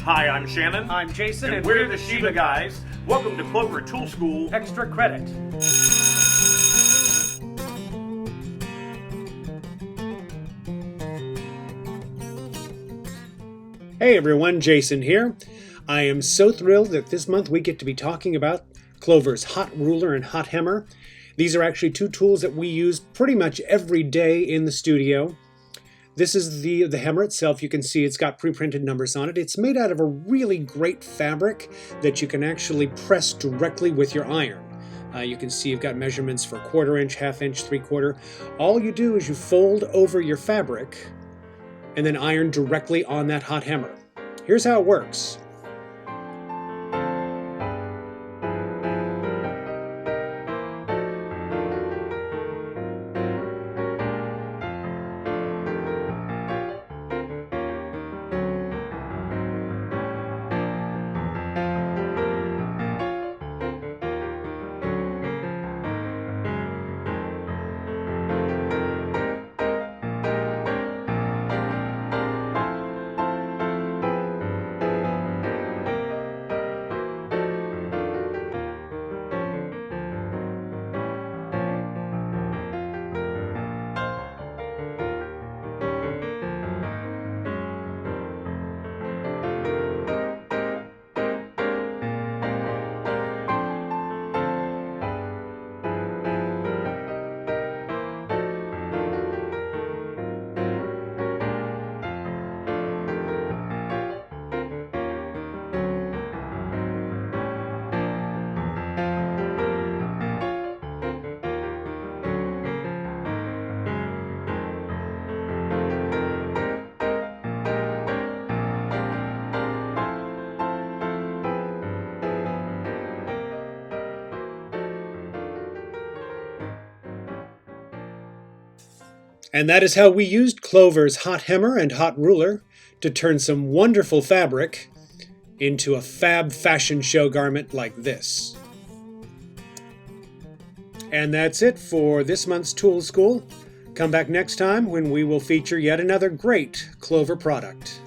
Hi, I'm Shannon. I'm Jason, and we're the Shibaguyz. Welcome to Clover Tool School. Extra credit. Hey everyone, Jason here. I am so thrilled that this month we get to be talking about Clover's hot ruler and hot hammer. These are actually two tools that we use pretty much every day in the studio. This is the hammer itself. You can see it's got pre-printed numbers on it. It's made out of a really great fabric that you can actually press directly with your iron. You can see you've got measurements for 1/4 inch, 1/2 inch, 3/4. All you do is you fold over your fabric and then iron directly on that hot hammer. Here's how it works. And that is how we used Clover's hot hammer and hot ruler to turn some wonderful fabric into a fab fashion show garment like this. And that's it for this month's Tool School. Come back next time when we will feature yet another great Clover product.